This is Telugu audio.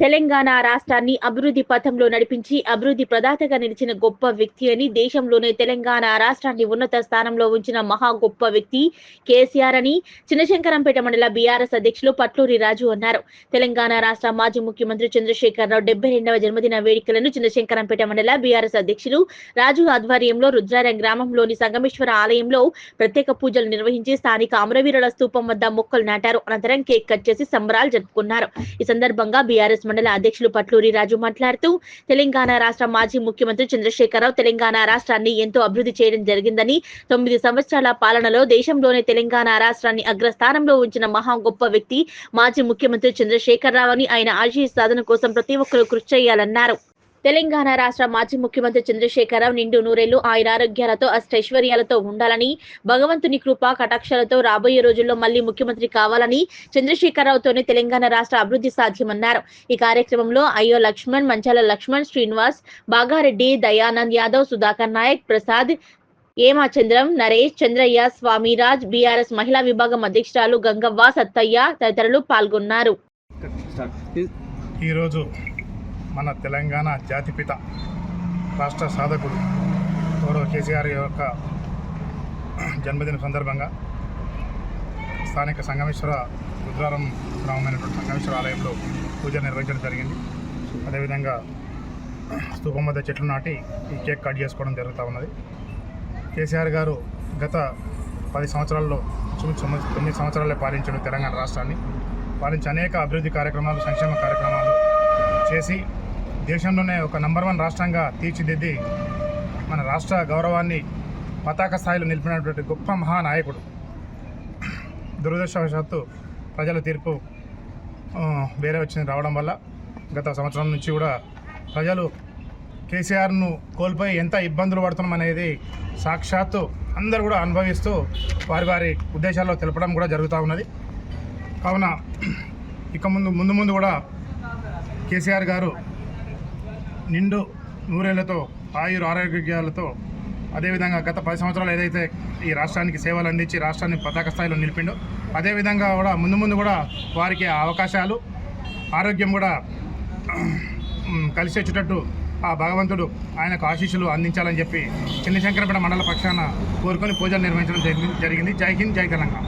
తెలంగాణ రాష్ట్రాన్ని అభివృద్ధి పథంలో నడిపించి అభివృద్ధి ప్రదాతగా నిలిచిన గొప్ప వ్యక్తి అని దేశంలోనే తెలంగాణ రాష్ట్రాన్ని ఉన్నత స్థానంలో ఉంచిన మహా గొప్ప వ్యక్తి కేసీఆర్ అని చినశంకరంపేట మండల బీఆర్ఎస్ అధ్యక్షులు పట్లూరి రాజు అన్నారు. తెలంగాణ రాష్ట్ర మాజీ ముఖ్యమంత్రి చంద్రశేఖరరావు 72వ జన్మదిన వేడుకలను చినశంకరంపేట మండల బీఆర్ఎస్ అధ్యక్షులు రాజు ఆధ్వర్యంలో రుద్రారం గ్రామంలోని సంగమేశ్వర ఆలయంలో ప్రత్యేక పూజలు నిర్వహించి స్థానిక అమరవీరుల స్తూపం వద్ద మొక్కలు నాటారు. అనంతరం కేక్ కట్ చేసి సంబరాలు జరుపుకున్నారు. ఈ సందర్భంగా బీఆర్ఎస్ మండల అధ్యక్షులు పట్లూరి రాజు మాట్లాడుతూ తెలంగాణ రాష్ట్ర మాజీ ముఖ్యమంత్రి చంద్రశేఖరరావు తెలంగాణ రాష్ట్రాన్ని ఎంతో అభివృద్ధి చేయడం జరిగిందని 9 సంవత్సరాల పాలనలో దేశంలోనే తెలంగాణ రాష్ట్రాన్ని అగ్రస్థానంలో ఉంచిన మహా గొప్ప వ్యక్తి మాజీ ముఖ్యమంత్రి చంద్రశేఖరరావు అని ఆయన ఆశయ సాధన కోసం ప్రతి ఒక్కరూ కృషి చేయాలన్నారు. తెలంగాణ రాష్ట్ర మాజీ ముఖ్యమంత్రి చంద్రశేఖరరావు నిండు నూరేళ్లు ఆయురారోగ్యాలతో అష్టైశ్వర్యాలతో ఉండాలని, భగవంతుని కృపా కటాక్షాలతో రాబోయే రోజుల్లో మళ్లీ ముఖ్యమంత్రి కావాలని, చంద్రశేఖరరావుతోనే తెలంగాణ రాష్ట్ర అభివృద్ధి సాధ్యమన్నారు. ఈ కార్యక్రమంలో అయ్యో లక్ష్మణ్, మంచాల లక్ష్మణ్, శ్రీనివాస్, బాగారెడ్డి, దయానంద్ యాదవ్, సుధాకర్ నాయక్, ప్రసాద్, ఏమాచంద్రం, నరేష్, చంద్రయ్య, స్వామిరాజ్, బీఆర్ఎస్ మహిళా విభాగం అధ్యక్షురాలు గంగవ్వ, సత్తయ్య తదితరులు పాల్గొన్నారు. ఈరోజు మన తెలంగాణ జాతిపిత రాష్ట్ర సాధకుడు గౌరవ కేసీఆర్ యొక్క జన్మదిన సందర్భంగా స్థానిక సంగమేశ్వర రుద్రారం గ్రామమైనటువంటి సంగమేశ్వర ఆలయంలో పూజ నిర్వహించడం జరిగింది. అదేవిధంగా స్తూపం వద్ద చెట్లు నాటి ఈ కేక్ కట్ చేసుకోవడం జరుగుతూ ఉన్నది. కేసీఆర్ గారు గత 10 సంవత్సరాల్లో 9 సంవత్సరాలే పాలించాడు తెలంగాణ రాష్ట్రాన్ని. పాలించి అనేక అభివృద్ధి కార్యక్రమాలు, సంక్షేమ కార్యక్రమాలు చేసి దేశంలోనే ఒక నంబర్ 1 రాష్ట్రంగా తీర్చిదిద్ది మన రాష్ట్ర గౌరవాన్ని పతాక స్థాయిలో నిలిపినటువంటి గొప్ప మహానాయకుడు. దురదృష్టవశాత్తు ప్రజల తీర్పు వేరే రావడం వల్ల గత సంవత్సరం నుంచి కూడా ప్రజలు కేసీఆర్ను కోల్పోయి ఎంత ఇబ్బందులు పడుతున్నాం అనేది సాక్షాత్తు అందరూ కూడా అనుభవిస్తూ వారి వారి ఉద్దేశాల్లో తెలపడం కూడా జరుగుతూ ఉన్నది. కావున ఇక ముందు కూడా కేసీఆర్ గారు నిండు నూరేళ్లతో ఆరోగ్యాలతో అదేవిధంగా గత 10 సంవత్సరాలు ఏదైతే ఈ రాష్ట్రానికి సేవలు అందించి రాష్ట్రాన్ని పతాక స్థాయిలో నిలిపిండో అదేవిధంగా కూడా ముందు కూడా వారికి అవకాశాలు, ఆరోగ్యం కూడా కలిసి వచ్చేటట్టు ఆ భగవంతుడు ఆయనకు ఆశీస్సులు అందించాలని చెప్పి చినశంకరంపేట మండల పక్షాన కోరుకొని పూజలు నిర్వహించడం జరిగింది. జై హింద్, జై తెలంగాణ.